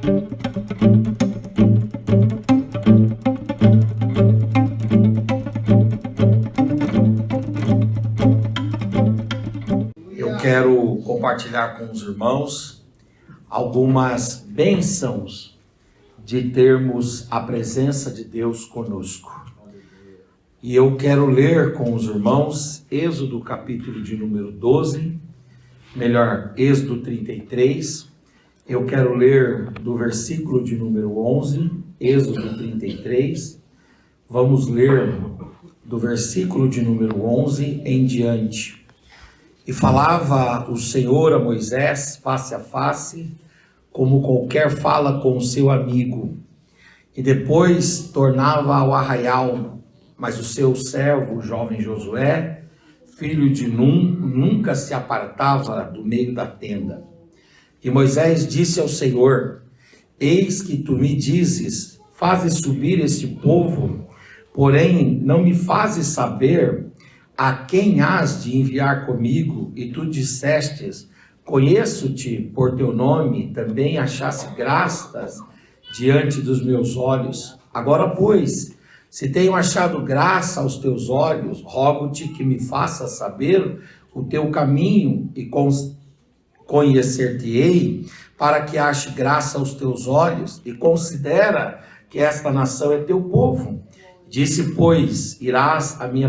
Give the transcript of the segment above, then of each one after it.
Eu quero compartilhar com os irmãos algumas bênçãos de termos a presença de Deus conosco. E eu quero ler com os irmãos Êxodo capítulo de número 12, Êxodo 33. Eu quero ler do versículo de número 11, Êxodo 33. Vamos ler do versículo de número 11 em diante. E falava o Senhor a Moisés face a face, como qualquer fala com o seu amigo. E depois tornava ao arraial, mas o seu servo, o jovem Josué, filho de Num, nunca se apartava do meio da tenda. E Moisés disse ao Senhor: eis que tu me dizes, fazes subir este povo, porém não me fazes saber a quem hás de enviar comigo, e tu dissestes, conheço-te por teu nome, também achaste graças diante dos meus olhos. Agora, pois, se tenho achado graça aos teus olhos, rogo-te que me faças saber o teu caminho e conhecer-te-ei, para que ache graça aos teus olhos, e considera que esta nação é teu povo. Disse, pois, irá a minha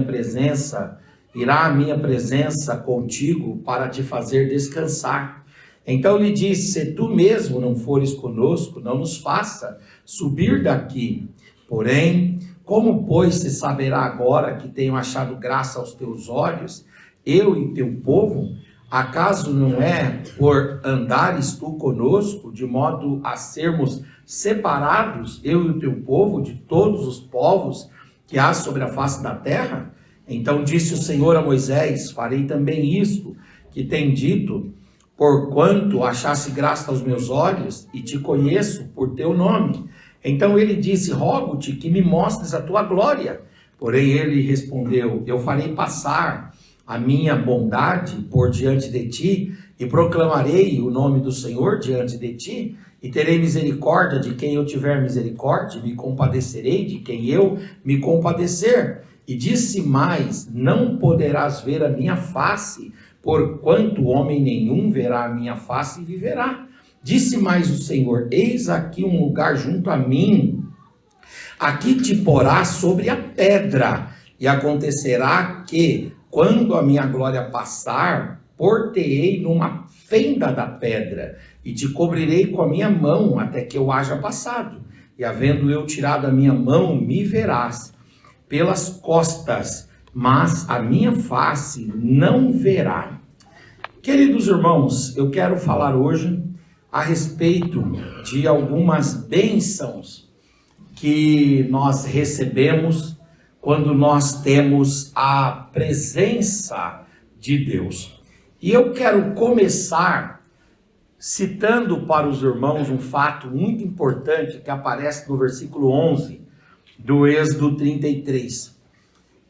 presença contigo para te fazer descansar. Então lhe disse, se tu mesmo não fores conosco, não nos faça subir daqui. Porém, como, pois, se saberá agora que tenho achado graça aos teus olhos, eu e teu povo? Acaso não é por andares tu conosco, de modo a sermos separados, eu e o teu povo, de todos os povos que há sobre a face da terra? Então disse o Senhor a Moisés, farei também isto que tem dito, porquanto achaste graça aos meus olhos, e te conheço por teu nome. Então ele disse, rogo-te que me mostres a tua glória. Porém ele respondeu, eu farei passar a minha bondade por diante de ti, e proclamarei o nome do Senhor diante de ti, e terei misericórdia de quem eu tiver misericórdia, e me compadecerei de quem eu me compadecer. E disse mais, não poderás ver a minha face, porquanto homem nenhum verá a minha face e viverá. Disse mais o Senhor, eis aqui um lugar junto a mim, aqui te porás sobre a pedra, e acontecerá que, quando a minha glória passar, pôr-te-ei numa fenda da pedra, e te cobrirei com a minha mão, até que eu haja passado. E havendo eu tirado a minha mão, me verás pelas costas, mas a minha face não verá. Queridos irmãos, eu quero falar hoje a respeito de algumas bênçãos que nós recebemos quando nós temos a presença de Deus. E eu quero começar citando para os irmãos um fato muito importante que aparece no versículo 11 do Êxodo 33.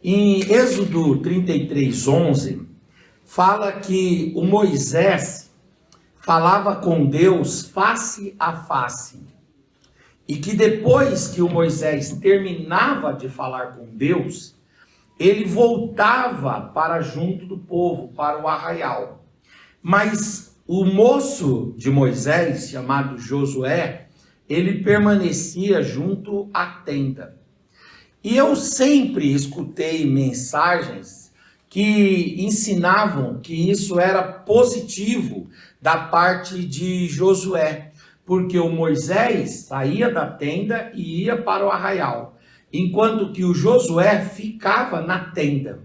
Em Êxodo 33, 11, fala que o Moisés falava com Deus face a face. E que depois que o Moisés terminava de falar com Deus, ele voltava para junto do povo, para o arraial. Mas o moço de Moisés, chamado Josué, ele permanecia junto à tenda. E eu sempre escutei mensagens que ensinavam que isso era positivo da parte de Josué, porque o Moisés saía da tenda e ia para o arraial, enquanto que o Josué ficava na tenda.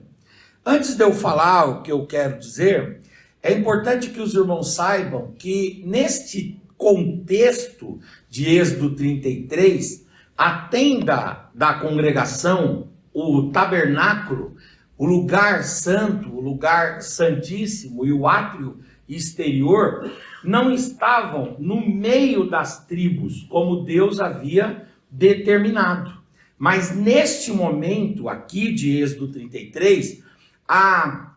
Antes de eu falar o que eu quero dizer, é importante que os irmãos saibam que neste contexto de Êxodo 33, a tenda da congregação, o tabernáculo, o lugar santo, o lugar santíssimo e o átrio exterior não estavam no meio das tribos, como Deus havia determinado. Mas neste momento aqui de Êxodo 33, a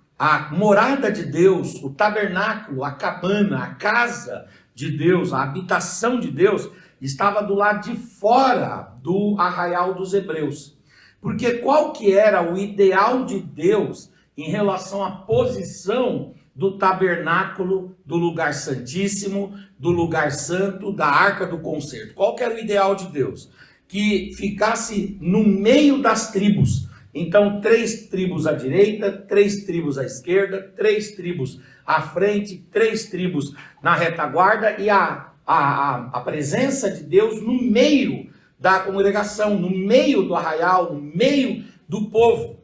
morada de Deus, o tabernáculo, a cabana, a casa de Deus, a habitação de Deus, estava do lado de fora do arraial dos hebreus. Porque qual que era o ideal de Deus em relação à posição do tabernáculo, do lugar santíssimo, do lugar santo, da arca do concerto? Qual que era o ideal de Deus? Que ficasse no meio das tribos. Então, 3 tribos à direita, 3 tribos à esquerda, 3 tribos à frente, 3 tribos na retaguarda e a presença de Deus no meio da congregação, no meio do arraial, no meio do povo.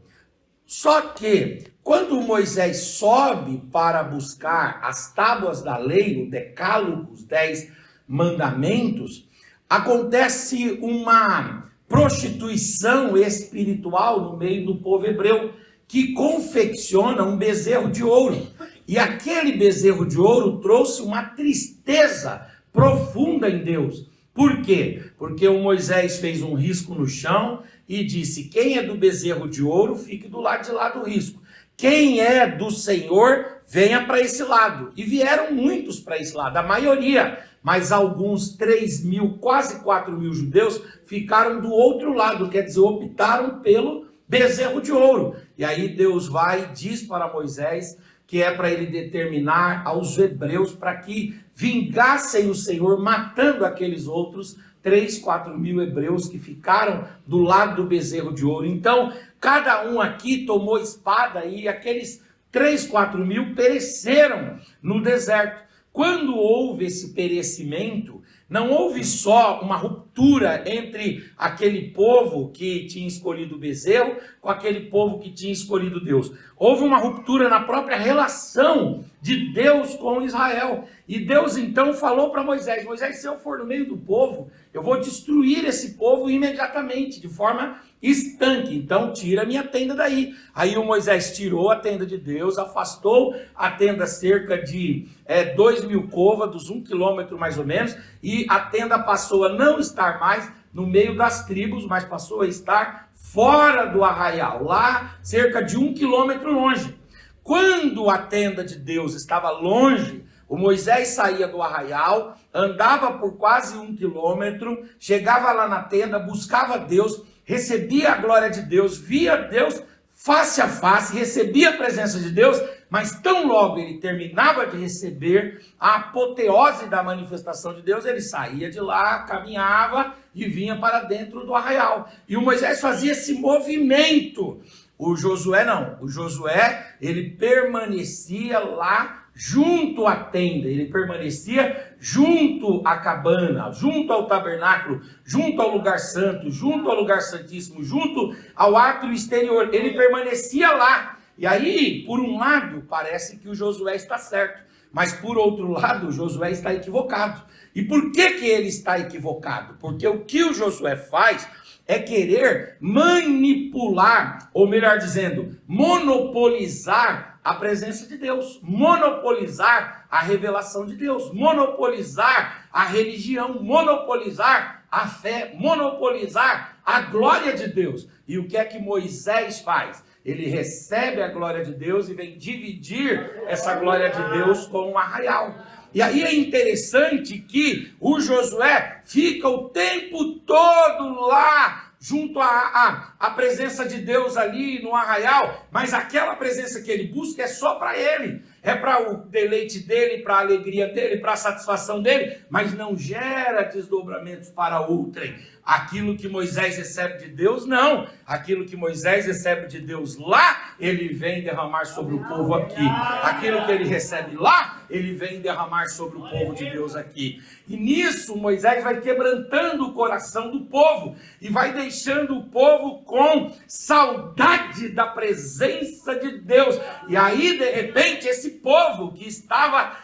Só que, quando Moisés sobe para buscar as tábuas da lei, o decálogo, os 10 mandamentos, acontece uma prostituição espiritual no meio do povo hebreu, que confecciona um bezerro de ouro. E aquele bezerro de ouro trouxe uma tristeza profunda em Deus. Por quê? Porque o Moisés fez um risco no chão e disse: quem é do bezerro de ouro, fique do lado de lá do risco. Quem é do Senhor, venha para esse lado. E vieram muitos para esse lado, a maioria. Mas alguns 3.000, quase 4.000 judeus ficaram do outro lado, quer dizer, optaram pelo bezerro de ouro. E aí Deus vai e diz para Moisés que é para ele determinar aos hebreus para que vingassem o Senhor, matando aqueles outros 3.000, 4.000 hebreus que ficaram do lado do bezerro de ouro. Então, cada um aqui tomou espada e aqueles 3.000, 4.000 pereceram no deserto. Quando houve esse perecimento, não houve só uma ruptura entre aquele povo que tinha escolhido o bezerro com aquele povo que tinha escolhido Deus. Houve uma ruptura na própria relação de Deus com Israel. E Deus então falou para Moisés: Moisés, se eu for no meio do povo, eu vou destruir esse povo imediatamente, de forma estanque. Então tira a minha tenda daí. Aí o Moisés tirou a tenda de Deus, afastou a tenda cerca de 2.000 côvados, 1 quilômetro mais ou menos, e a tenda passou a não estar mais no meio das tribos, mas passou a estar fora do arraial, lá cerca de 1 quilômetro longe. Quando a tenda de Deus estava longe, o Moisés saía do arraial, andava por quase 1 quilômetro, chegava lá na tenda, buscava Deus, recebia a glória de Deus, via Deus face a face, recebia a presença de Deus, mas tão logo ele terminava de receber a apoteose da manifestação de Deus, ele saía de lá, caminhava e vinha para dentro do arraial. E o Moisés fazia esse movimento. O Josué não. O Josué, ele permanecia lá junto à tenda, ele permanecia junto à cabana, junto ao tabernáculo, junto ao lugar santo, junto ao lugar santíssimo, junto ao átrio exterior. Ele permanecia lá. E aí, por um lado, parece que o Josué está certo, mas por outro lado, o Josué está equivocado. E por que ele está equivocado? Porque o que o Josué faz é querer manipular, ou melhor dizendo, monopolizar a presença de Deus, monopolizar a revelação de Deus, monopolizar a religião, monopolizar a fé, monopolizar a glória de Deus. E o que é que Moisés faz? Ele recebe a glória de Deus e vem dividir essa glória de Deus com um arraial. E aí é interessante que o Josué fica o tempo todo lá, junto à presença de Deus ali no arraial, mas aquela presença que ele busca é só para ele, é para o deleite dele, para a alegria dele, para a satisfação dele, mas não gera desdobramentos para outrem. Aquilo que Moisés recebe de Deus, não. Aquilo que Moisés recebe de Deus lá, ele vem derramar sobre o povo aqui. Aquilo que ele recebe lá, ele vem derramar sobre o povo de Deus aqui. E nisso Moisés vai quebrantando o coração do povo e vai deixando o povo com saudade da presença de Deus. E aí, de repente, esse povo que estava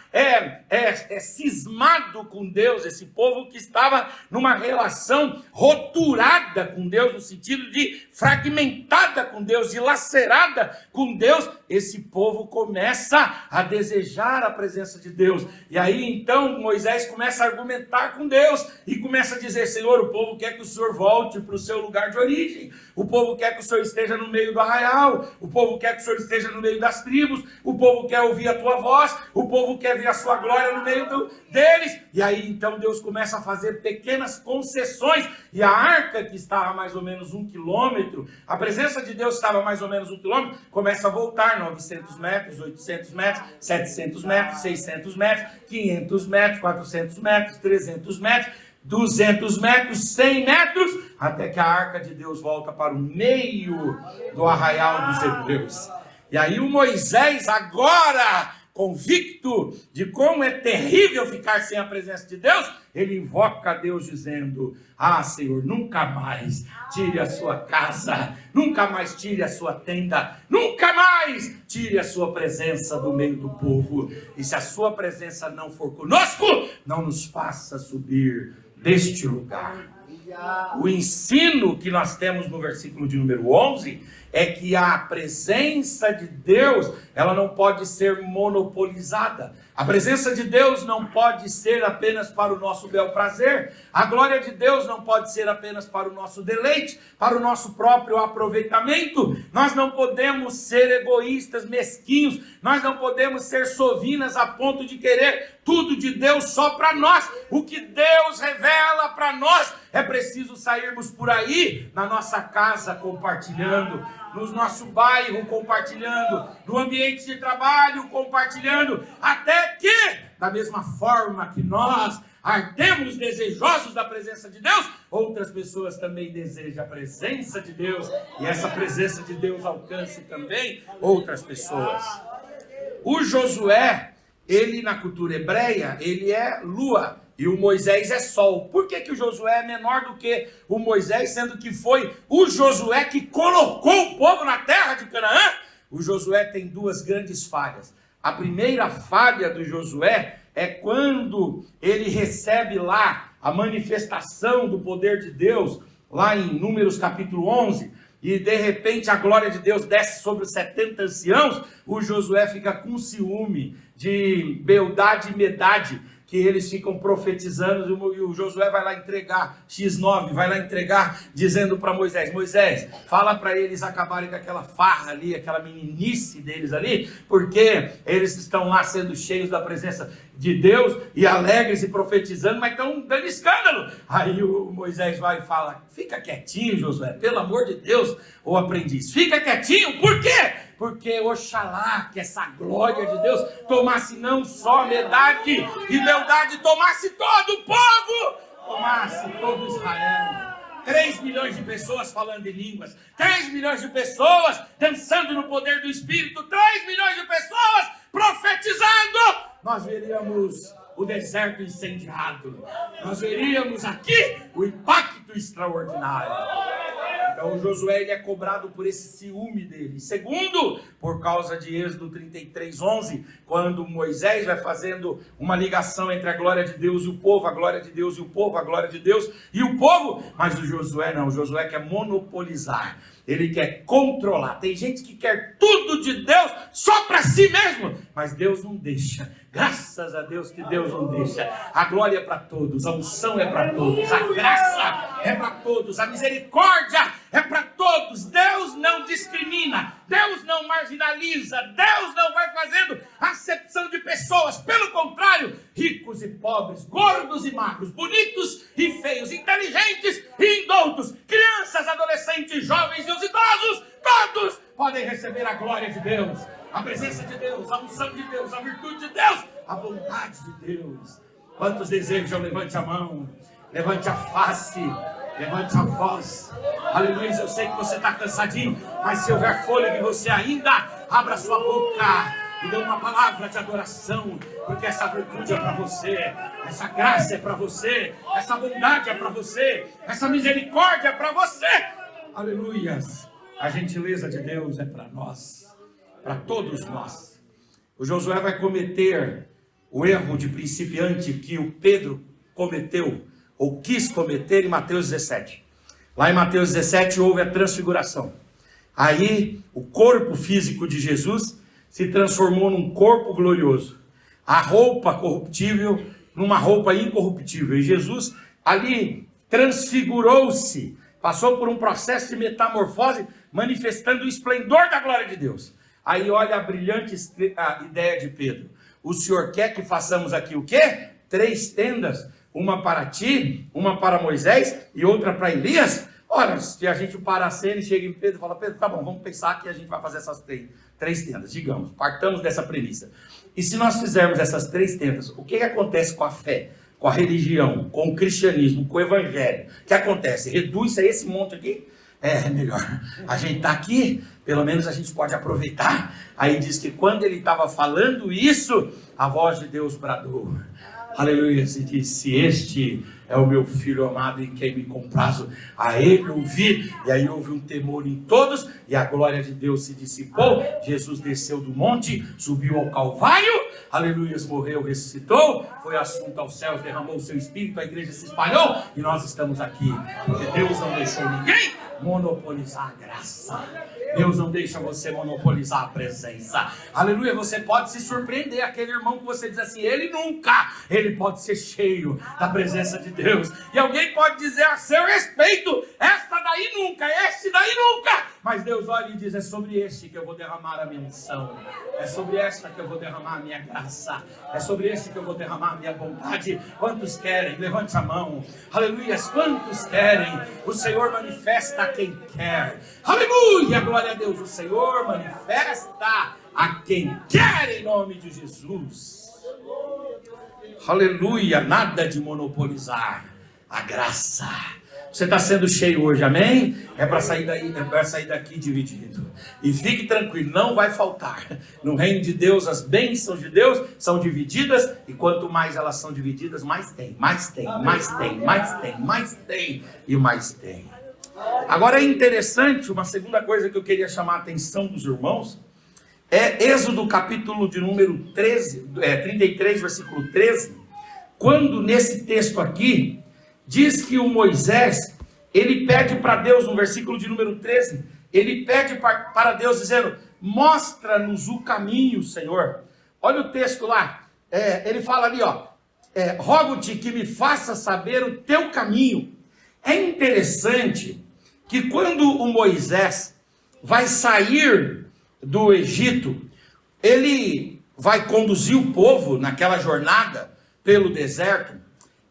cismado com Deus, esse povo que estava numa relação roturada com Deus, no sentido de fragmentada com Deus, dilacerada com Deus, esse povo começa a desejar a presença presença de Deus. E aí então Moisés começa a argumentar com Deus e começa a dizer: Senhor, o povo quer que o Senhor volte para o seu lugar de origem, o povo quer que o Senhor esteja no meio do arraial, o povo quer que o Senhor esteja no meio das tribos, o povo quer ouvir a tua voz, o povo quer ver a sua glória no meio deles. E aí então Deus começa a fazer pequenas concessões, e a arca, que estava a mais ou menos 1 quilômetro, a presença de Deus estava a mais ou menos 1 quilômetro, começa a voltar 900 metros, 800 metros, 700 metros, 600 metros, 500 metros, 400 metros, 300 metros, 200 metros, 100 metros, até que a arca de Deus volta para o meio do arraial dos hebreus. E aí o Moisés, agora convicto de como é terrível ficar sem a presença de Deus, ele invoca a Deus dizendo: ah, Senhor, nunca mais tire a sua casa, nunca mais tire a sua tenda, nunca mais tire a sua presença do meio do povo. E se a sua presença não for conosco, não nos faça subir deste lugar. O ensino que nós temos no versículo de número 11 é que a presença de Deus, ela não pode ser monopolizada. A presença de Deus não pode ser apenas para o nosso bel prazer. A glória de Deus não pode ser apenas para o nosso deleite, para o nosso próprio aproveitamento. Nós não podemos ser egoístas, mesquinhos. Nós não podemos ser sovinas a ponto de querer tudo de Deus só para nós. O que Deus revela para nós, é preciso sairmos por aí, na nossa casa compartilhando, no nosso bairro compartilhando, no ambiente de trabalho compartilhando, até que, da mesma forma que nós ardemos desejosos da presença de Deus, outras pessoas também desejam a presença de Deus, e essa presença de Deus alcance também outras pessoas. O Josué, ele na cultura hebreia, ele é lua, e o Moisés é sol. Por que o Josué é menor do que o Moisés, sendo que foi o Josué que colocou o povo na terra de Canaã? O Josué tem duas grandes falhas. A primeira falha do Josué é quando ele recebe lá a manifestação do poder de Deus, lá em Números capítulo 11, e de repente a glória de Deus desce sobre os 70 anciãos. O Josué fica com ciúme de Beldade e Medade, que eles ficam profetizando, e o Josué vai lá entregar, X9, vai lá entregar, dizendo para Moisés: Moisés, fala para eles acabarem com aquela farra ali, aquela meninice deles ali, porque eles estão lá sendo cheios da presença de Deus, e alegres e profetizando, mas estão dando escândalo. Aí o Moisés vai e fala: fica quietinho, Josué, pelo amor de Deus, ô aprendiz, fica quietinho. Por quê? Porque oxalá que essa glória de Deus tomasse não só Medade e Beldade, tomasse todo o povo, tomasse todo Israel. 3 milhões de pessoas falando em línguas, 3 milhões de pessoas dançando no poder do Espírito, 3 milhões de pessoas profetizando. Nós veríamos o deserto incendiado, nós veríamos aqui o impacto extraordinário. Então o Josué, ele é cobrado por esse ciúme dele. Segundo, por causa de Êxodo 33:11, quando Moisés vai fazendo uma ligação entre a glória de Deus e o povo, a glória de Deus e o povo, a glória de Deus e o povo. Mas o Josué não, o Josué quer monopolizar, ele quer controlar. Tem gente que quer tudo de Deus só para si mesmo, mas Deus não deixa. Graças a Deus que Deus não deixa. A glória é para todos, a unção é para todos, a graça é para todos, a misericórdia é para todos. Deus não discrimina, Deus não marginaliza, Deus não vai fazendo acepção de pessoas. Pelo contrário, ricos e pobres, gordos e magros, bonitos e feios, inteligentes e indoutos, crianças, adolescentes, jovens e os idosos, todos podem receber a glória de Deus, a presença de Deus, a unção de Deus, a virtude de Deus, a bondade de Deus. Quantos desejam? Levante a mão, levante a face, levante a voz. Aleluia. Eu sei que você está cansadinho, mas se houver fôlego em você ainda, abra sua boca e dê uma palavra de adoração, porque essa virtude é para você, essa graça é para você, essa bondade é para você, essa misericórdia é para você. Aleluias. A gentileza de Deus é para nós, para todos nós. O Josué vai cometer o erro de principiante que o Pedro cometeu, ou quis cometer, em Mateus 17. Lá em Mateus 17 houve a transfiguração. Aí o corpo físico de Jesus se transformou num corpo glorioso. a roupa corruptível numa roupa incorruptível. E Jesus ali transfigurou-se, passou por um processo de metamorfose, manifestando o esplendor da glória de Deus. Aí olha a brilhante ideia de Pedro. O Senhor quer que façamos aqui o quê? 3 tendas, uma para ti, uma para Moisés e outra para Elias. Ora, se a gente para a cena e chega em Pedro e fala, Pedro, tá bom, vamos pensar que a gente vai fazer essas 3 tendas, digamos, partamos dessa premissa. E se nós fizermos essas 3 tendas, o que acontece com a fé, com a religião, com o cristianismo, com o evangelho? O que acontece? Reduz-se a esse monte aqui? É melhor a gente tá aqui, pelo menos a gente pode aproveitar. Aí diz que quando ele estava falando isso, a voz de Deus bradou. Aleluia, se disse, este é o meu filho amado em quem me comprazo, a ele ouvi. E aí houve um temor em todos, e a glória de Deus se dissipou. Jesus desceu do monte, subiu ao Calvário, aleluia, morreu, ressuscitou, foi assunto aos céus, derramou o seu espírito, a igreja se espalhou, e nós estamos aqui, porque Deus não deixou ninguém monopolizar a graça. Deus não deixa você monopolizar a presença. Aleluia, você pode se surpreender. Aquele irmão que você diz assim, ele pode ser cheio da presença de Deus. E alguém pode dizer a seu respeito, esta daí nunca, este daí nunca. Mas Deus olha e diz, é sobre este que eu vou derramar a minha unção. É sobre esta que eu vou derramar a minha graça. É sobre este que eu vou derramar a minha bondade. Quantos querem? Levante a mão. Aleluia, quantos querem? O Senhor manifesta a quem quer. Aleluia, glória a Deus. O Senhor manifesta a quem quer em nome de Jesus. Aleluia, nada de monopolizar a graça. Você está sendo cheio hoje, amém? É para sair daí, é para sair daqui dividido. E fique tranquilo, não vai faltar. No reino de Deus, as bênçãos de Deus são divididas, e quanto mais elas são divididas, mais tem, mais tem, mais tem, mais tem, mais tem e mais tem. Agora é interessante, uma segunda coisa que eu queria chamar a atenção dos irmãos, é Êxodo capítulo de número 33, versículo 13, quando nesse texto aqui, diz que o Moisés, ele pede para Deus, no versículo de número 13, ele pede para Deus dizendo, mostra-nos o caminho, Senhor. Olha o texto lá, ele fala ali, rogo-te que me faça saber o teu caminho. É interessante que quando o Moisés vai sair do Egito, ele vai conduzir o povo naquela jornada pelo deserto,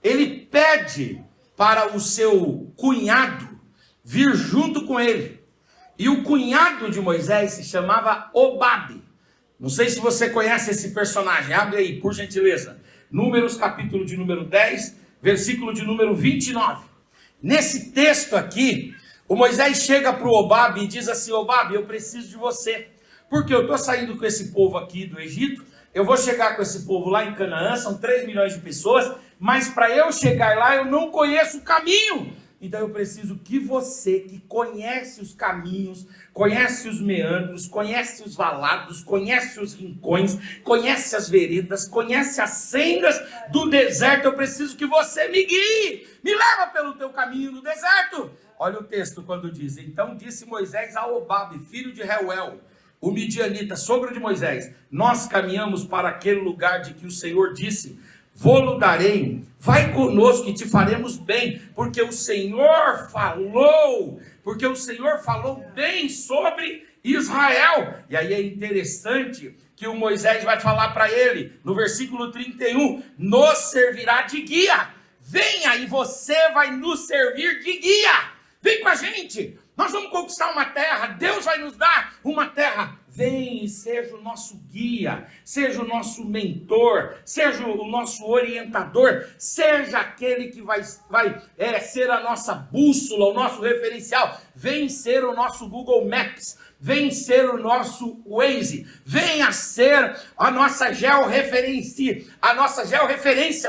ele pede para o seu cunhado vir junto com ele. E o cunhado de Moisés se chamava Obabe. Não sei se você conhece esse personagem. Abre aí, por gentileza. Números, capítulo de número 10, versículo de número 29. Nesse texto aqui, o Moisés chega para o Obabe e diz assim, Obabe, eu preciso de você. Porque eu estou saindo com esse povo aqui do Egito, eu vou chegar com esse povo lá em Canaã, são 3 milhões de pessoas, mas para eu chegar lá eu não conheço o caminho. Então eu preciso que você, que conhece os caminhos, conhece os meandros, conhece os valados, conhece os rincões, conhece as veredas, conhece as sendas do deserto, eu preciso que você me guie, me leva pelo teu caminho no deserto. Olha o texto quando diz, então disse Moisés a Obabe, filho de Reuel, o midianita, sogro de Moisés, nós caminhamos para aquele lugar de que o Senhor disse, vou-lo darei, vai conosco e te faremos bem, porque o Senhor falou bem sobre Israel. E aí é interessante que o Moisés vai falar para ele, no versículo 31, nos servirá de guia, venha e você vai nos servir de guia, vem com a gente, nós vamos conquistar uma terra, Deus vai nos dar uma terra. Vem e seja o nosso guia, seja o nosso mentor, seja o nosso orientador, seja aquele que vai ser a nossa bússola, o nosso referencial. Vem ser o nosso Google Maps, vem ser o nosso Waze, venha ser a nossa georreferência,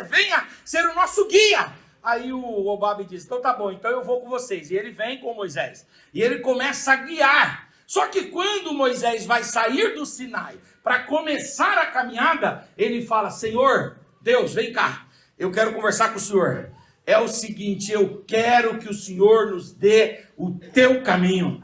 venha ser o nosso guia. Aí o Obabe diz, então tá bom, então eu vou com vocês. E ele vem com Moisés, e ele começa a guiar. Só que quando Moisés vai sair do Sinai para começar a caminhada, ele fala, Senhor, Deus, vem cá, eu quero conversar com o Senhor. É o seguinte, eu quero que o Senhor nos dê o teu caminho.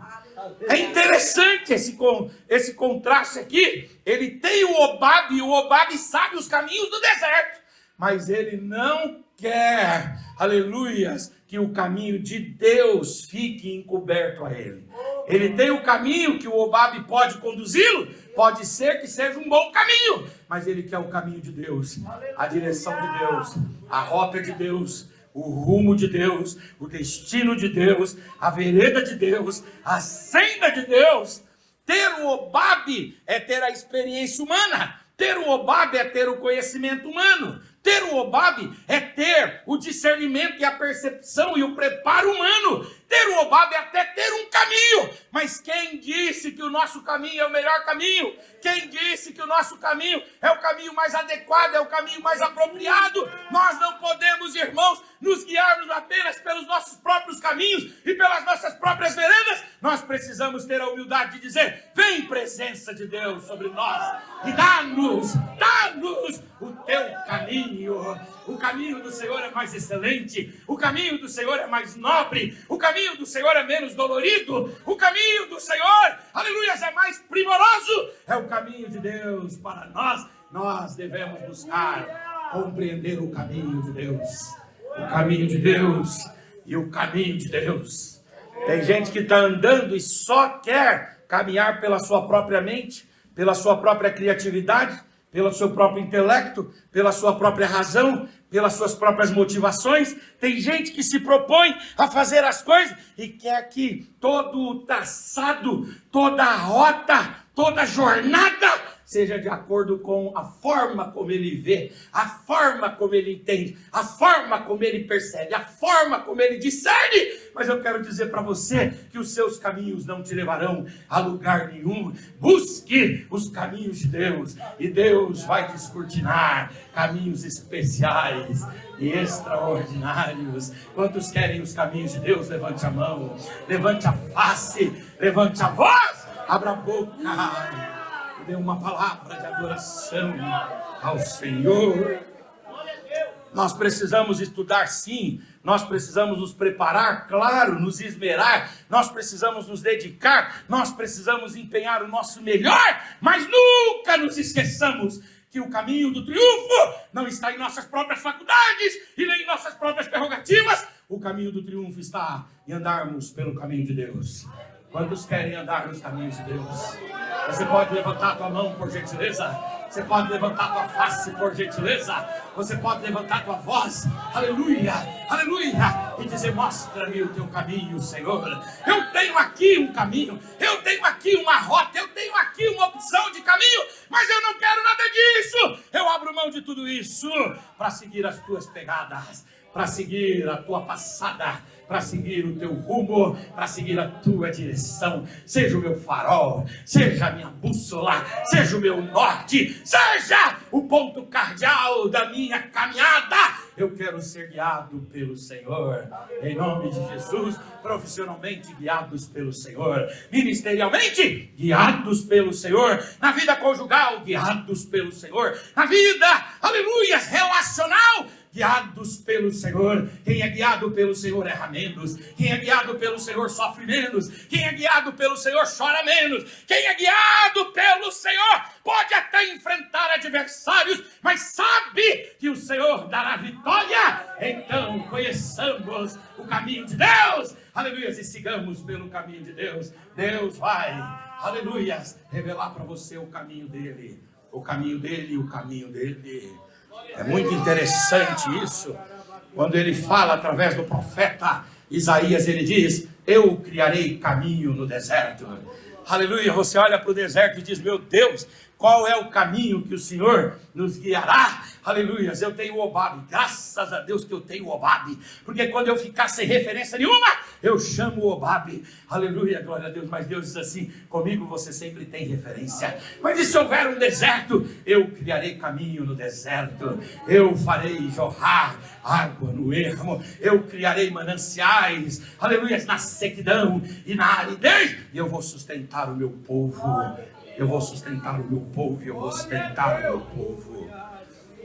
É interessante esse contraste aqui. Ele tem o Obabe, e o Obabe sabe os caminhos do deserto, mas ele não quer, aleluias, que o caminho de Deus fique encoberto a ele. Ele tem o caminho que o Obabe pode conduzi-lo, pode ser que seja um bom caminho, mas ele quer o caminho de Deus, a direção de Deus, a rota de Deus, o rumo de Deus, o destino de Deus, a vereda de Deus, a senda de Deus. Ter o Obabe é ter a experiência humana. Ter o Obabe é ter o conhecimento humano. Ter o Obabe é ter o discernimento e a percepção e o preparo humano. Ter o Obabe é até ter um caminho. Mas quem disse que o nosso caminho é o melhor caminho? Quem disse que o nosso caminho é o caminho mais adequado, é o caminho mais apropriado? Nós não podemos, irmãos, nos guiarmos apenas pelos nossos próprios caminhos e pelas nossas próprias veredas. Nós precisamos ter a humildade de dizer: vem presença de Deus sobre nós e dá-nos o teu caminho. O caminho do Senhor é mais excelente, o caminho do Senhor é mais nobre, o caminho do Senhor é menos dolorido, o caminho do Senhor, aleluia, é mais primoroso. É o caminho de Deus para nós. Nós devemos buscar compreender o caminho de Deus, o caminho de Deus e o caminho de Deus. Tem gente que está andando e só quer caminhar pela sua própria mente, pela sua própria criatividade, pelo seu próprio intelecto, pela sua própria razão, pelas suas próprias motivações. Tem gente que se propõe a fazer as coisas e quer que todo o traçado, toda a rota, toda a jornada seja de acordo com a forma como ele vê, a forma como ele entende, a forma como ele percebe, a forma como ele discerne. Mas eu quero dizer para você que os seus caminhos não te levarão a lugar nenhum. Busque os caminhos de Deus e Deus vai descortinar caminhos especiais e extraordinários. Quantos querem os caminhos de Deus? Levante a mão, levante a face, levante a voz, abra a boca. Dê uma palavra de adoração ao Senhor. Nós precisamos estudar, sim. Nós precisamos nos preparar, claro, nos esmerar. Nós precisamos nos dedicar. Nós precisamos empenhar o nosso melhor. Mas nunca nos esqueçamos que o caminho do triunfo não está em nossas próprias faculdades e nem em nossas próprias prerrogativas. O caminho do triunfo está em andarmos pelo caminho de Deus. Quantos querem andar nos caminhos de Deus? Você pode levantar a tua mão, por gentileza. Você pode levantar a tua face, por gentileza. Você pode levantar a tua voz, aleluia, aleluia, e dizer: mostra-me o teu caminho, Senhor. Eu tenho aqui um caminho, eu tenho aqui uma rota, eu tenho aqui uma opção de caminho, mas eu não quero nada disso. Eu abro mão de tudo isso para seguir as tuas pegadas, para seguir a tua passada, para seguir o teu rumo, para seguir a tua direção. Seja o meu farol, seja a minha bússola, seja o meu norte, seja o ponto cardeal da minha caminhada. Eu quero ser guiado pelo Senhor, em nome de Jesus. Profissionalmente guiados pelo Senhor, ministerialmente guiados pelo Senhor, na vida conjugal guiados pelo Senhor, na vida, aleluia, relacional guiados pelo Senhor. Quem é guiado pelo Senhor erra menos. Quem é guiado pelo Senhor sofre menos. Quem é guiado pelo Senhor chora menos. Quem é guiado pelo Senhor pode até enfrentar adversários, mas sabe que o Senhor dará vitória. Então conheçamos o caminho de Deus, aleluia, e sigamos pelo caminho de Deus. Deus vai, aleluia, revelar para você o caminho dele, o caminho dele, o caminho dele. É muito interessante isso. Quando ele fala através do profeta Isaías, ele diz: eu criarei caminho no deserto. Aleluia, você olha para o deserto e diz: meu Deus, qual é o caminho que o Senhor nos guiará? Aleluia, eu tenho o Obabe, graças a Deus que eu tenho o Obabe, porque quando eu ficar sem referência nenhuma, eu chamo o Obabe. Aleluia, glória a Deus. Mas Deus diz assim: comigo você sempre tem referência. Mas e se houver um deserto? Eu criarei caminho no deserto, eu farei jorrar água no ermo, eu criarei mananciais, aleluia, na sequidão e na aridez, e eu vou sustentar o meu povo. Eu vou sustentar o meu povo, eu vou sustentar o meu povo.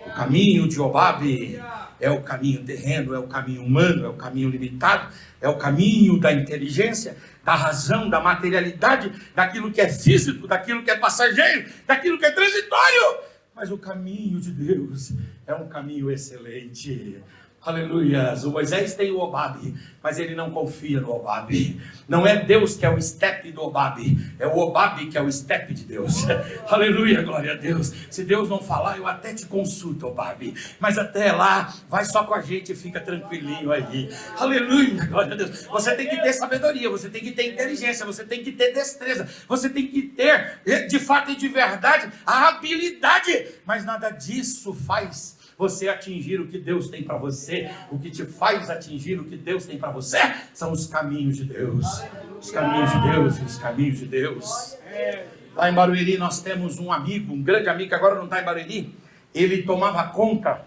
O caminho de Obabe é o caminho terreno, é o caminho humano, é o caminho limitado, é o caminho da inteligência, da razão, da materialidade, daquilo que é físico, daquilo que é passageiro, daquilo que é transitório. Mas o caminho de Deus é um caminho excelente. Aleluia. O Moisés tem o Obabe, mas ele não confia no Obabe. Não é Deus que é o estepe do Obabe, é o Obabe que é o estepe de Deus. Aleluia, glória a Deus. Se Deus não falar, eu até te consulto, Obabe, mas até lá, vai só com a gente e fica tranquilinho aí. Aleluia, glória a Deus. Você tem que ter sabedoria, você tem que ter inteligência, você tem que ter destreza, você tem que ter, de fato e de verdade, a habilidade, mas nada disso faz você atingir o que Deus tem para você. O que te faz atingir o que Deus tem para você são os caminhos de Deus. Os caminhos de Deus, os caminhos de Deus. Lá em Barueri nós temos um amigo, um grande amigo que agora não está em Barueri. Ele tomava conta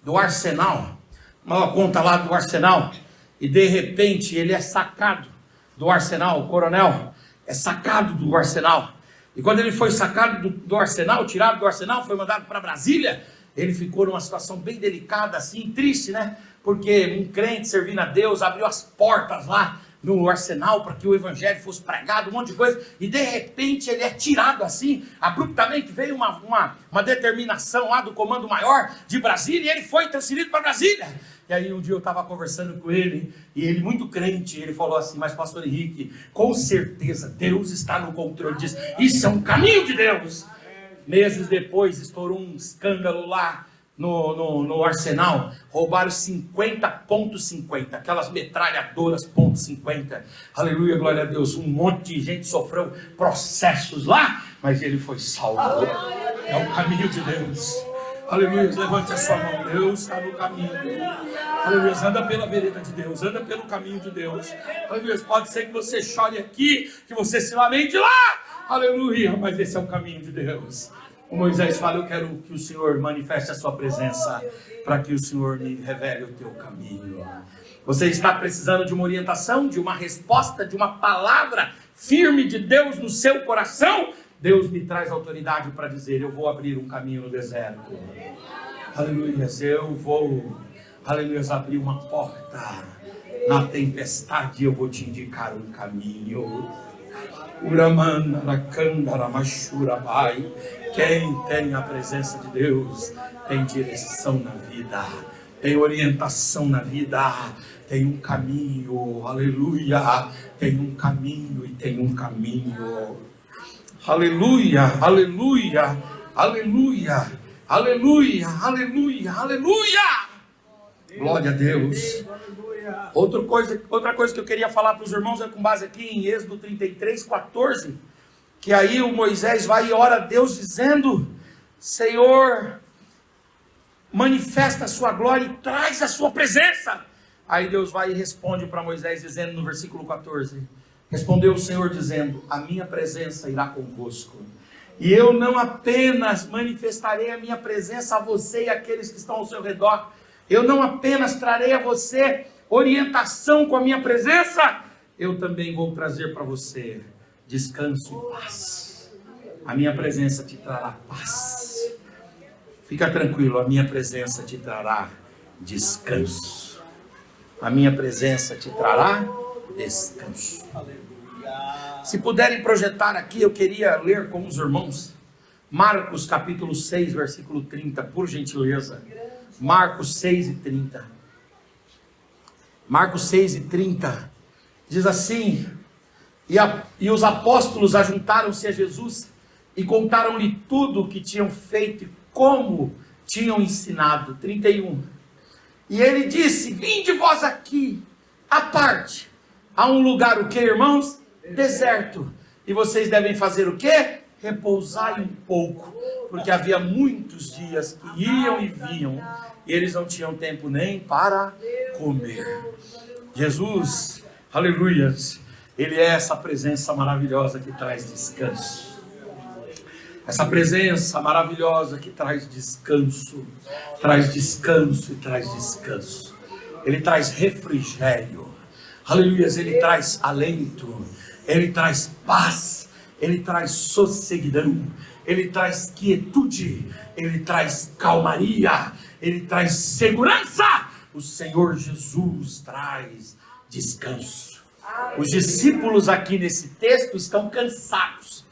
do arsenal, tomava conta lá do arsenal, e de repente ele é sacado do arsenal. O coronel é sacado do arsenal, e quando ele foi sacado do arsenal, tirado do arsenal, foi mandado para Brasília. Ele ficou numa situação bem delicada, assim, triste, né? Porque um crente servindo a Deus abriu as portas lá no arsenal para que o evangelho fosse pregado, um monte de coisa, e de repente ele é tirado assim, abruptamente veio uma determinação lá do comando maior de Brasília, e ele foi transferido para Brasília. E aí um dia eu estava conversando com ele, e ele muito crente, ele falou assim: mas pastor Henrique, com certeza Deus está no controle disso, isso é um caminho de Deus. Meses depois estourou um escândalo lá no arsenal. Roubaram 50.50, aquelas metralhadoras .50. Aleluia, glória a Deus. Um monte de gente sofreu processos lá, mas ele foi salvo. É o caminho de Deus. Aleluia, levante a sua mão. Deus está no caminho dele. Aleluia, anda pela vereda de Deus, anda pelo caminho de Deus. Aleluia, pode ser que você chore aqui, que você se lamente lá. Aleluia, mas esse é o caminho de Deus. O Moisés fala: eu quero que o Senhor manifeste a sua presença, para que o Senhor me revele o teu caminho. Você está precisando de uma orientação, de uma resposta, de uma palavra firme de Deus no seu coração? Deus me traz autoridade para dizer: eu vou abrir um caminho no deserto. Aleluia, eu vou, aleluia, abrir uma porta na tempestade, eu vou te indicar um caminho. Quem tem a presença de Deus tem direção na vida, tem orientação na vida, tem um caminho. Aleluia, tem um caminho e tem um caminho. Aleluia, aleluia, aleluia, aleluia, aleluia, aleluia. Glória a Deus. Outra coisa que eu queria falar para os irmãos é com base aqui em Êxodo 33:14, que aí o Moisés vai e ora a Deus dizendo: Senhor, manifesta a sua glória e traz a sua presença. Aí Deus vai e responde para Moisés dizendo no versículo 14: respondeu o Senhor dizendo: a minha presença irá convosco, e eu não apenas manifestarei a minha presença a você e àqueles que estão ao seu redor, eu não apenas trarei a você orientação com a minha presença, eu também vou trazer para você descanso e paz. A minha presença te trará paz. Fica tranquilo, a minha presença te trará descanso. A minha presença te trará descanso. Se puderem projetar aqui, eu queria ler com os irmãos Marcos capítulo 6, versículo 30, por gentileza. Marcos 6:30. Marcos 6:30 diz assim: e os apóstolos ajuntaram-se a Jesus e contaram-lhe tudo o que tinham feito e como tinham ensinado. 31. E ele disse: vinde vós aqui, à parte, a um lugar, o que, irmãos? Deserto. E vocês devem fazer o que? Repousai um pouco, porque havia muitos dias que iam e vinham, e eles não tinham tempo nem para comer. Jesus, aleluia, Ele é essa presença maravilhosa que traz descanso. Essa presença maravilhosa que traz descanso e traz descanso. Ele traz refrigério, aleluia, Ele traz alento, Ele traz paz, Ele traz sosseguidão, ele traz quietude, ele traz calmaria, ele traz segurança. O Senhor Jesus traz descanso. Os discípulos aqui nesse texto estão cansados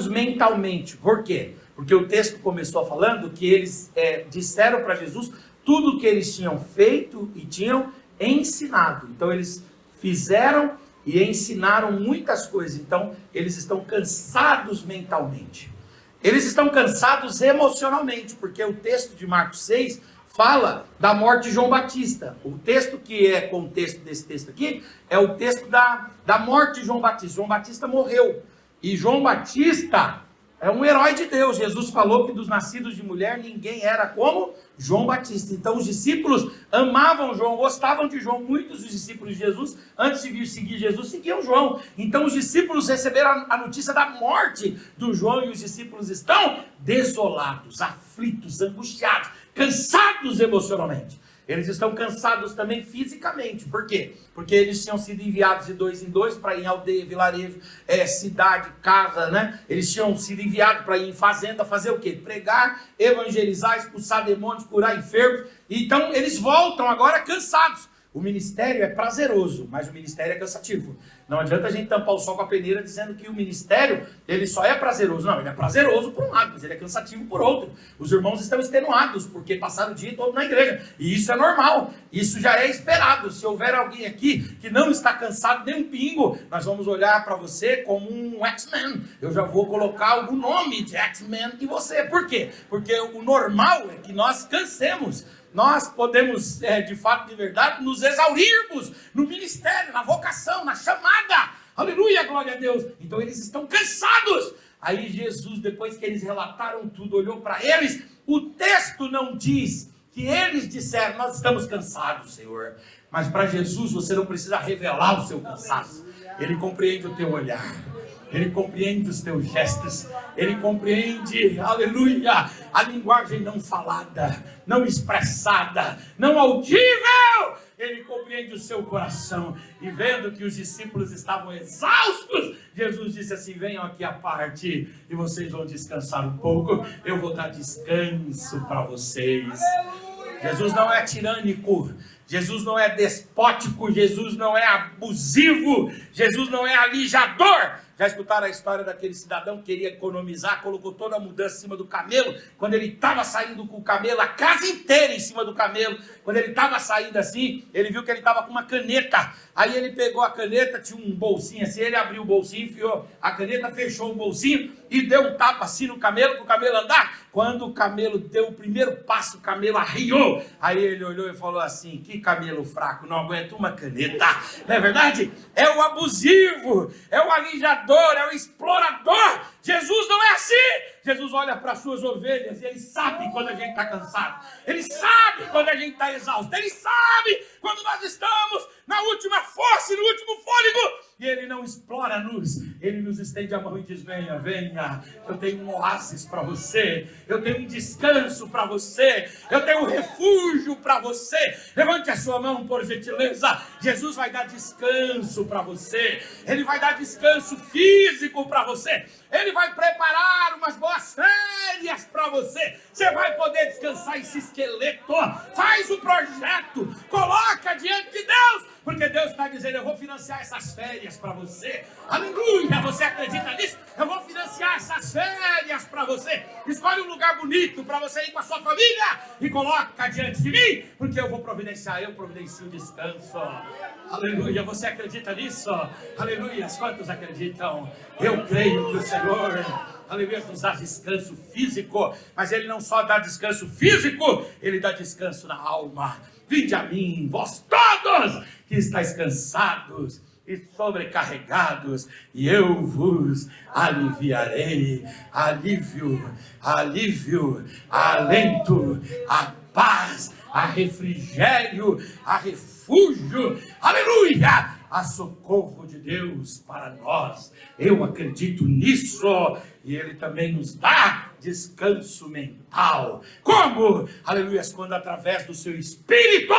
mentalmente. Por quê? Porque o texto começou falando que eles disseram para Jesus tudo o que eles tinham feito e tinham ensinado. Então eles fizeram e ensinaram muitas coisas. Então eles estão cansados mentalmente. Eles estão cansados emocionalmente, porque o texto de Marcos 6 fala da morte de João Batista. O texto que é contexto desse texto aqui é o texto da morte de João Batista. João Batista morreu. E João Batista é um herói de Deus. Jesus falou que dos nascidos de mulher ninguém era como João Batista. Então os discípulos amavam João, gostavam de João. Muitos dos discípulos de Jesus, antes de vir seguir Jesus, seguiam João. Então os discípulos receberam a notícia da morte do João e os discípulos estão desolados, aflitos, angustiados, cansados emocionalmente. Eles estão cansados também fisicamente. Por quê? Porque eles tinham sido enviados de dois em dois para ir em aldeia, vilarejo, cidade, casa, né? Eles tinham sido enviados para ir em fazenda, fazer o quê? Pregar, evangelizar, expulsar demônios, curar enfermos. Então eles voltam agora cansados. O ministério é prazeroso, mas o ministério é cansativo. Não adianta a gente tampar o sol com a peneira dizendo que o ministério, ele só é prazeroso. Não, ele é prazeroso por um lado, mas ele é cansativo por outro. Os irmãos estão extenuados, porque passaram o dia todo na igreja. E isso é normal, isso já é esperado. Se houver alguém aqui que não está cansado nem um pingo, nós vamos olhar para você como um X-Men. Eu já vou colocar o nome de X-Men em você. Por quê? Porque o normal é que nós cansemos. Nós podemos, de fato, de verdade, nos exaurirmos no ministério, na vocação, na chamada. Aleluia, glória a Deus. Então eles estão cansados. Aí Jesus, depois que eles relataram tudo, olhou para eles. O texto não diz que eles disseram, nós estamos cansados, Senhor. Mas para Jesus você não precisa revelar o seu cansaço. Ele compreende o teu olhar. Ele compreende os teus gestos, ele compreende, aleluia, a linguagem não falada, não expressada, não audível. Ele compreende o seu coração. E vendo que os discípulos estavam exaustos, Jesus disse assim: venham aqui à parte e vocês vão descansar um pouco. Eu vou dar descanso para vocês. Jesus não é tirânico, Jesus não é despótico, Jesus não é abusivo, Jesus não é alijador. Já escutaram a história daquele cidadão que queria economizar, colocou toda a mudança em cima do camelo? Quando ele estava saindo com o camelo, a casa inteira em cima do camelo, quando ele estava saindo assim, ele viu que ele estava com uma caneta. Aí ele pegou a caneta, tinha um bolsinho assim, ele abriu o bolsinho, enfiou a caneta, fechou o bolsinho e deu um tapa assim no camelo, para o camelo andar. Quando o camelo deu o primeiro passo, o camelo arriou. Aí ele olhou e falou assim: que camelo fraco, não aguenta uma caneta. Não é verdade? É o abusivo, é o alijador, é o explorador. Jesus não é assim. Jesus olha para as suas ovelhas e ele sabe quando a gente está cansado. Ele sabe quando a gente está exausto. Ele sabe quando nós estamos na última força, no último fôlego. E ele não explora-nos. Ele nos estende a mão e diz: venha, venha. Eu tenho um oásis para você. Eu tenho um descanso para você. Eu tenho um refúgio para você. Levante a sua mão, por gentileza. Jesus vai dar descanso para você. Ele vai dar descanso físico para você. Ele vai preparar umas boas férias para você. Você vai poder descansar esse esqueleto. Faz o projeto. Coloca diante de Deus. Porque Deus está dizendo: eu vou financiar essas férias para você. Aleluia, você acredita nisso? Eu vou financiar essas férias para você. Escolhe um lugar bonito para você ir com a sua família e coloca diante de mim, porque eu vou providenciar, eu providencio descanso. Aleluia, você acredita nisso? Aleluia, quantos acreditam? Eu creio que o Senhor, aleluia, nos dá descanso físico, mas Ele não só dá descanso físico, Ele dá descanso na alma. Vinde a mim, vós todos que estáis cansados e sobrecarregados, e eu vos aliviarei. Alívio, alívio, alento, a paz, a refrigério, a refúgio, aleluia, a socorro de Deus para nós. Eu acredito nisso, e Ele também nos dá descanso mental. Como? Aleluia, quando através do seu Espírito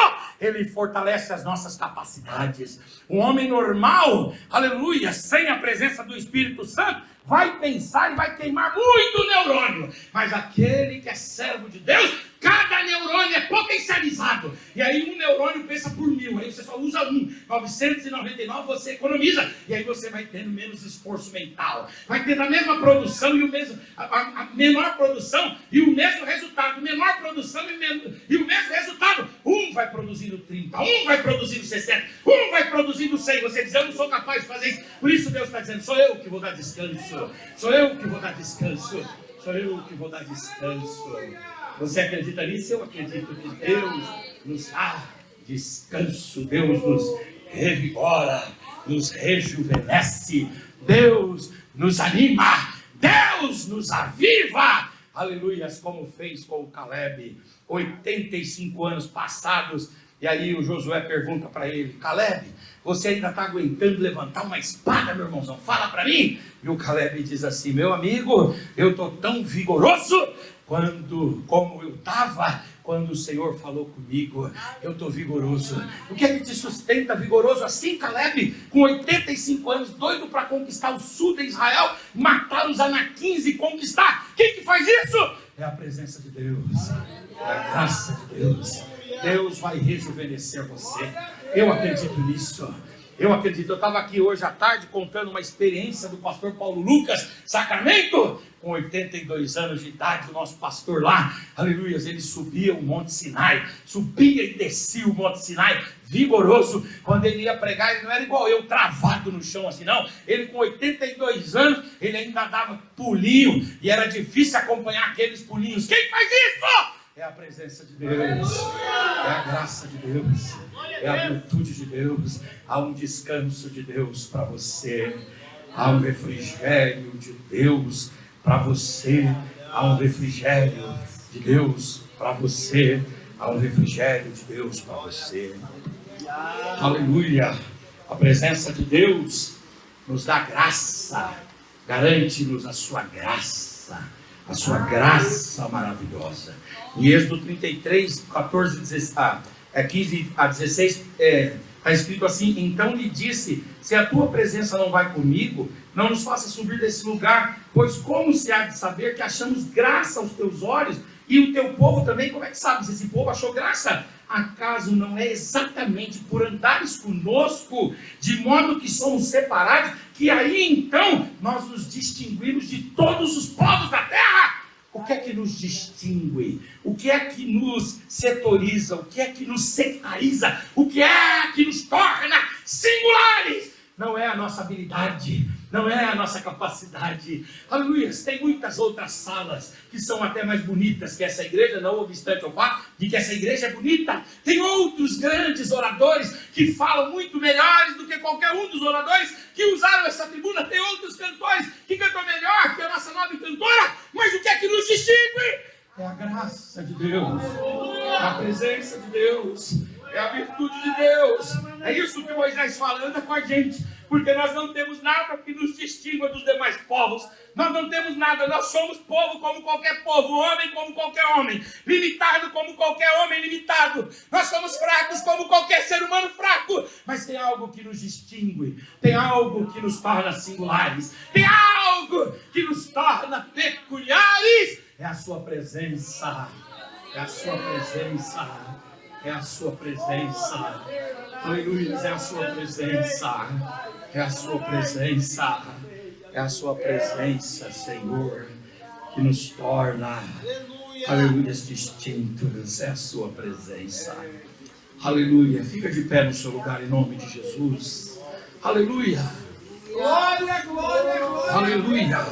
Ele fortalece as nossas capacidades. Um homem normal, aleluia, sem a presença do Espírito Santo, vai pensar e vai queimar muito neurônio. Mas aquele que é servo de Deus, cada neurônio é potencializado. E aí um neurônio pensa por 1000. Aí você só usa 999 você economiza. E aí você vai tendo menos esforço mental. Vai tendo a mesma produção e a menor produção e o mesmo resultado. Menor produção e o mesmo resultado. Um vai produzindo 30, um vai produzindo 60, um vai produzindo 100. Você diz, eu não sou capaz de fazer isso. Por isso Deus está dizendo, sou eu que vou dar descanso. Sou eu que vou dar descanso. Sou eu que vou dar descanso. Você acredita nisso? Eu acredito que Deus nos dá descanso. Deus nos revigora, nos rejuvenesce. Deus nos anima. Deus nos aviva. Aleluias, como fez com o Caleb. 85 anos passados. E aí o Josué pergunta para ele, Caleb, você ainda está aguentando levantar uma espada, meu irmãozão? Fala para mim. E o Caleb diz assim, meu amigo, eu estou tão vigoroso como eu estava quando o Senhor falou comigo. Eu estou vigoroso. O que é que te sustenta vigoroso assim, Caleb? Com 85 anos, doido para conquistar o sul de Israel, matar os anaquins e conquistar. Quem que faz isso? É a presença de Deus, é a graça de Deus. Deus vai rejuvenescer você. Eu acredito nisso. Eu acredito. Eu estava aqui hoje à tarde contando uma experiência do pastor Paulo Lucas, Sacramento, com 82 anos de idade, o nosso pastor lá, aleluia, ele subia o Monte Sinai, subia e descia o Monte Sinai, vigoroso. Quando ele ia pregar, ele não era igual eu, travado no chão assim, não. Ele com 82 anos, ele ainda dava pulinho, e era difícil acompanhar aqueles pulinhos. Quem faz isso? É a presença de Deus, é a graça de Deus, é a virtude de Deus. Há um descanso de Deus para você, há um refrigério de Deus para você, há um refrigério de Deus para você, há um refrigério de Deus para você. Aleluia! A presença de Deus nos dá graça, garante-nos a sua graça maravilhosa. Em Êxodo 33, 15 a 16, está escrito assim, então lhe disse, se a tua presença não vai comigo, não nos faça subir desse lugar, pois como se há de saber que achamos graça aos teus olhos, e o teu povo também, como é que sabe se esse povo achou graça? Acaso não é exatamente por andares conosco, de modo que somos separados, que aí então nós nos distinguimos de todos os povos da terra? O que é que nos distingue? O que é que nos setoriza? O que é que nos sectariza? O que é que nos torna singulares? Não é a nossa habilidade, não é a nossa capacidade. Aleluia, tem muitas outras salas que são até mais bonitas que essa igreja, não obstante o fato de que essa igreja é bonita. Tem outros grandes oradores que falam muito melhores do que qualquer um dos oradores que usaram essa tribuna. Tem outros cantores que cantam melhor que a nossa nobre cantora. Mas o que é que nos distingue? É a graça de Deus, é a presença de Deus, é a virtude de Deus. É isso que Moisés fala, anda com a gente, porque nós não temos nada que nos distingua dos demais povos. Nós não temos nada, nós somos povo como qualquer povo, homem como qualquer homem, limitado como qualquer homem limitado. Nós somos fracos como qualquer ser humano fraco, mas tem algo que nos distingue, tem algo que nos torna singulares, tem algo que nos torna peculiares. É a sua presença, é a sua presença, é a sua presença. Aleluia, é a sua presença, é a sua presença, é a sua presença, Senhor, que nos torna, aleluia, distintos. É a sua presença. Aleluia, fica de pé no seu lugar em nome de Jesus. Aleluia, glória, glória, glória. Aleluia,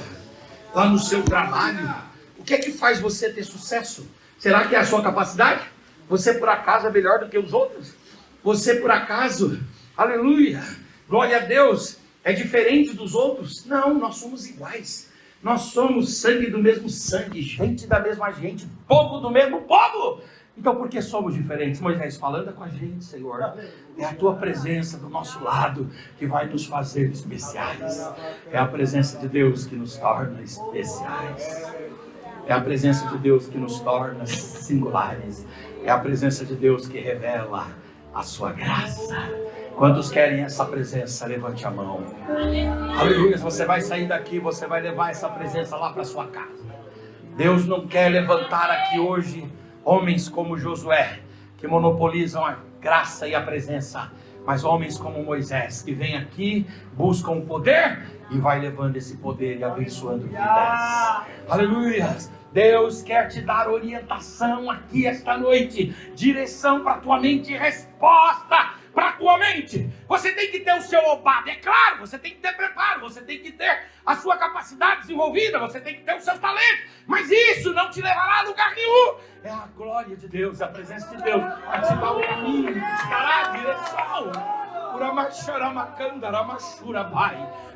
lá no seu trabalho. O que é que faz você ter sucesso? Será que é a sua capacidade? Você por acaso é melhor do que os outros? Você por acaso, aleluia, glória a Deus, é diferente dos outros? Não, nós somos iguais. Nós somos sangue do mesmo sangue, gente da mesma gente, povo do mesmo povo. Então por que somos diferentes? Moisés fala, anda com a gente, Senhor. É a tua presença do nosso lado que vai nos fazer especiais. É a presença de Deus que nos torna especiais. É a presença de Deus que nos torna singulares. É a presença de Deus que revela a sua graça. Quantos querem essa presença? Levante a mão. Aleluia. Você vai sair daqui, você vai levar essa presença lá para sua casa. Deus não quer levantar aqui hoje homens como Josué, que monopolizam a graça e a presença, mas homens como Moisés, que vem aqui, buscam o poder e vai levando esse poder e abençoando vidas. Aleluia. Deus quer te dar orientação aqui esta noite, direção para a tua mente e resposta para a tua mente. Você tem que ter o seu obado, é claro, você tem que ter preparo, você tem que ter a sua capacidade desenvolvida, você tem que ter os seus talentos, mas isso não te levará a lugar nenhum. É a glória de Deus, a presença de Deus vai te dar o caminho, te dará a direção.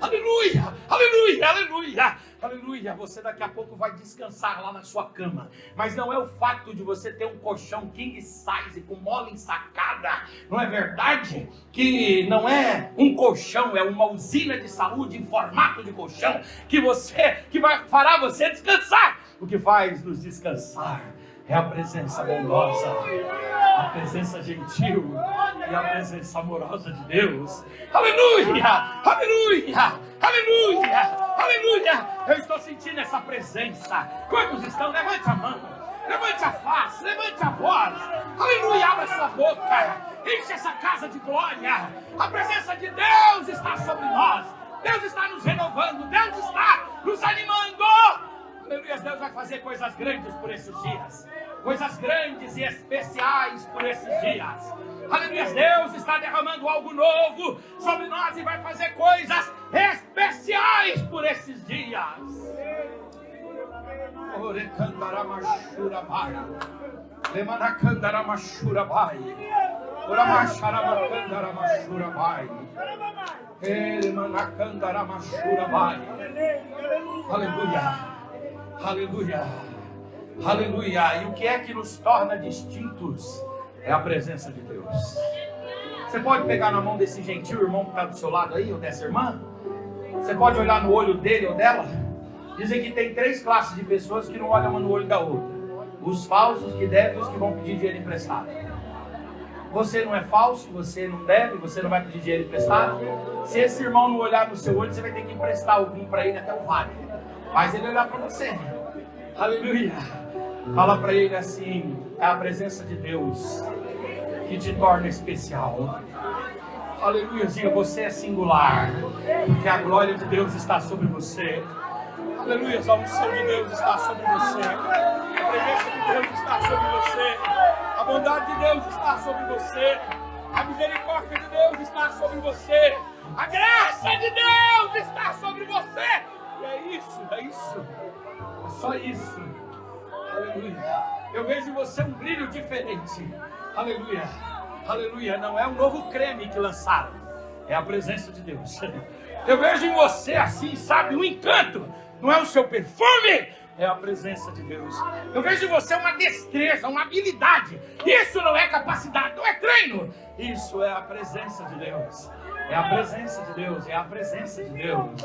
Aleluia, aleluia, aleluia, aleluia. Você daqui a pouco vai descansar lá na sua cama, mas não é o fato de você ter um colchão king size com mola ensacada, não é verdade? Que não é um colchão, é uma usina de saúde em formato de colchão fará você descansar. O que faz nos descansar é a presença bondosa, a presença gentil e a presença amorosa de Deus. Aleluia, aleluia, aleluia, aleluia. Eu estou sentindo essa presença. Quantos estão? Levante a mão, levante a face, levante a voz. Aleluia, abra sua boca, enche essa casa de glória. A presença de Deus está sobre nós. Deus está nos renovando, Deus está nos animando. Aleluia, Deus vai fazer coisas grandes por esses dias. Coisas grandes e especiais por esses dias. Aleluia, Deus está derramando algo novo sobre nós e vai fazer coisas especiais por esses dias. Aleluia, aleluia, aleluia. E o que é que nos torna distintos? É a presença de Deus. Você pode pegar na mão desse gentil irmão que está do seu lado aí, ou dessa irmã. Você pode olhar no olho dele ou dela. Dizem que tem 3 classes de pessoas que não olham uma no olho da outra: os falsos, que devem, e os que vão pedir dinheiro emprestado. Você não é falso, você não deve, você não vai pedir dinheiro emprestado. Se esse irmão não olhar no seu olho, você vai ter que emprestar algum para ele até o vale. Mas ele olhar para você. Aleluia. Fala para ele assim: é a presença de Deus que te torna especial. Aleluia, diga: você é singular, porque a glória de Deus está sobre você. Aleluia, a unção de Deus está sobre você. A presença de Deus está sobre você. A bondade de Deus está sobre você. A misericórdia de Deus está sobre você. A graça de Deus está sobre você. E é isso, é isso. É só isso. Aleluia. Eu vejo em você um brilho diferente. Aleluia. Aleluia. Não é um novo creme que lançaram. É a presença de Deus. Eu vejo em você assim, sabe, um encanto. Não é o seu perfume, é a presença de Deus. Eu vejo em você uma destreza, uma habilidade. Isso não é capacidade, não é treino. Isso é a presença de Deus. É a presença de Deus, é a presença de Deus.